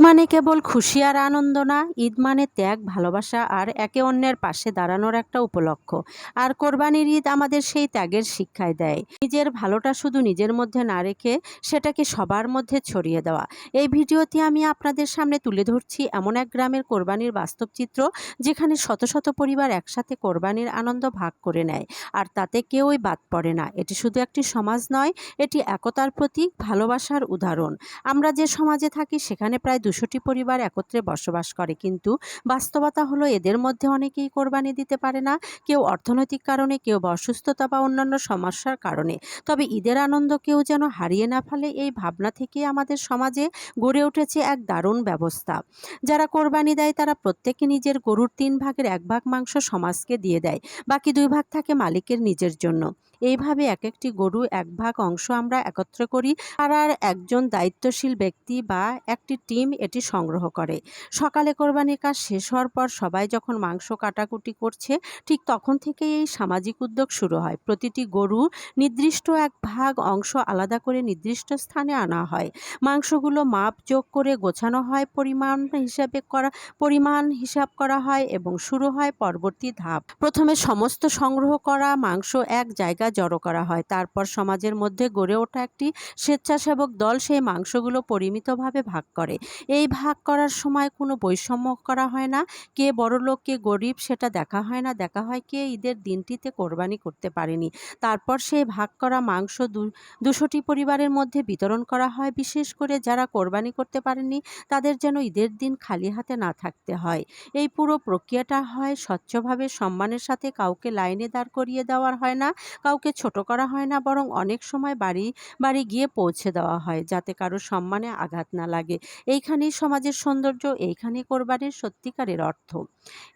মানে কেবল খুশি আর আনন্দ না, ঈদ মানে ত্যাগ, ভালোবাসা আর একে অন্যের পাশে দাঁড়ানোর একটা উপলক্ষ। আর কোরবানির ঈদ আমাদের সেই ত্যাগের শিক্ষাই দেয়। নিজের ভালোটা শুধু নিজের মধ্যে না রেখে সেটাকে সবার মধ্যে ছড়িয়ে দেওয়া। এই ভিডিওতে আমি আপনাদের সামনে তুলে ধরছি এমন এক গ্রামের কোরবানির বাস্তব চিত্র, যেখানে শত শত পরিবার একসাথে কোরবানির আনন্দ ভাগ করে নেয়, আর তাতে কেউই বাদ পড়ে না। এটি শুধু একটি সমাজ নয়, এটি একতার প্রতীক, ভালোবাসার উদাহরণ। আমরা যে সমাজে থাকি সেখানে প্রায় 200টি পরিবার একত্রে বসবাস করে, কিন্তু বাস্তবতা হলো এদের মধ্যে অনেকেই কোরবানি দিতে পারে না, কেউ অর্থনৈতিক কারণে, কেউ বা অসুস্থতা বা অন্যান্য সমস্যার কারণে। তবে ঈদের আনন্দ কেউ যেন হারিয়ে না ফেলে, এই ভাবনা থেকে আমাদের সমাজে গড়ে উঠেছে এক দারুণ ব্যবস্থা। যারা কোরবানি দেয় তারা প্রত্যেকে নিজের গরুর 3 ভাগের 1 ভাগ মাংস সমাজকে দিয়ে দেয়, বাকি 2 ভাগ থাকে মালিকের নিজের জন্য। এইভাবে এক একটি গরু 1 ভাগ অংশ আমরা একত্র করি, আর একজন দায়িত্বশীল ব্যক্তি বা একটি টিম এটি সংগ্রহ করে। সকালে কোরবানির কাজ শেষ হওয়ার পর সবাই যখন মাংস কাটাকুটি করছে, ঠিক তখন থেকেই এই সামাজিক উদ্যোগ শুরু হয়। প্রতিটি গরু নির্দিষ্ট 1 ভাগ অংশ আলাদা করে নির্দিষ্ট স্থানে আনা হয়। মাংসগুলো মাপ যোগ করে গোছানো হয়, পরিমাণ হিসাব করা হয় এবং শুরু হয় পরবর্তী ধাপ। প্রথমে সমস্ত সংগ্রহ করা মাংস এক জায়গায় জড়ো করা হয়। তারপর সমাজের মধ্যে গড়ে ওঠা একটি স্বেচ্ছাসেবক দল সেই মাংসগুলো পরিমিতভাবে ভাগ করে। এই ভাগ করার সময় কোনো বৈষম্য করা হয় না, কে বড়লোক কে গরিব সেটা দেখা হয় না, দেখা হয় কে ঈদের দিনটিতে কোরবানি করতে পারেনি। তারপর সেই ভাগ করা মাংস 200টি পরিবারের মধ্যে বিতরণ করা হয়। বিশেষ করে যারা কোরবানি করতে পারেননি তাদের যেন ঈদের দিন খালি হাতে না থাকতে হয়। এই পুরো প্রক্রিয়াটা হয় স্বচ্ছভাবে, সম্মানের সাথে। কাউকে লাইনে দাঁড় করিয়ে দেওয়া হয় না, কাউকে ছোট করা হয় না, বরং অনেক সময় বাড়ি বাড়ি গিয়ে পৌঁছে দেওয়া হয়, যাতে কারো সম্মানে আঘাত না লাগে। এইখানেই সমাজের সৌন্দর্য, এইখানেই কোরবানির সত্যিকারের অর্থ।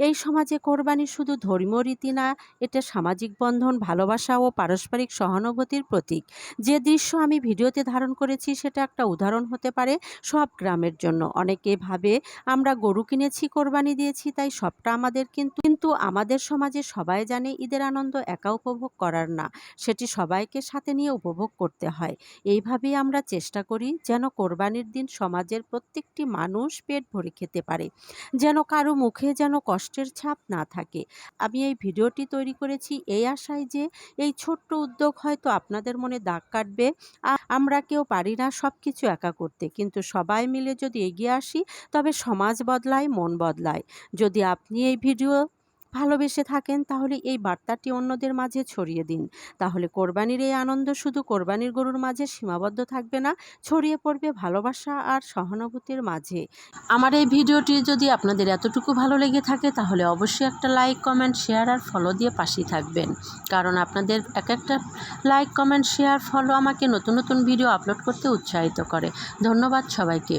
এই সমাজে কোরবানি শুধু ধর্মীয় রীতি না, এটা সামাজিক বন্ধন, ভালোবাসা ও পারস্পরিক সহানুভূতির প্রতীক। যে দৃশ্য আমি ভিডিওতে ধারণ করেছি সেটা একটা উদাহরণ হতে পারে সব গ্রামের জন্য। অনেকে ভাবে আমরা গরু কিনেছি, কোরবানি দিয়েছি, তাই সবটা আমাদের, কিন্তু আমাদের সমাজে সবাই জানে ঈদের আনন্দ একা উপভোগ করার না, সেটি সবাইকে সাথে নিয়ে উপভোগ করতে হয়। এইভাবেই আমরা চেষ্টা করি যেন কোরবানির দিন সমাজের প্রত্যেকটি মানুষ পেট ভরে খেতে পারে, যেন কারো মুখে যেন কষ্টের ছাপ না থাকে। আমি এই ভিডিওটি তৈরি করেছি এই আশায় যে এই ছোট্ট উদ্যোগ হয়তো আপনাদের মনে দাগ কাটবে। আমরা কেউ পারি না সব কিছু একা করতে, কিন্তু সবাই মিলে যদি এগিয়ে আসি তবে সমাজ বদলায়, মন বদলায়। যদি আপনি এই ভিডিও ভালোবেসে থাকেন তাহলে এই বার্তাটি অন্যদের মাঝে ছড়িয়ে দিন। তাহলে কোরবানির এই আনন্দ শুধু কোরবানির গরুর মাঝে সীমাবদ্ধ থাকবে না, ছড়িয়ে পড়বে ভালোবাসা আর সহানুভূতির মাঝে। আমার এই ভিডিওটি যদি আপনাদের এতটুকু ভালো লেগে থাকে তাহলে অবশ্যই একটা লাইক, কমেন্ট, শেয়ার আর ফলো দিয়ে পাশেই থাকবেন, কারণ আপনাদের এক একটা লাইক, কমেন্ট, শেয়ার, ফলো আমাকে নতুন নতুন ভিডিও আপলোড করতে উৎসাহিত করে। ধন্যবাদ সবাইকে।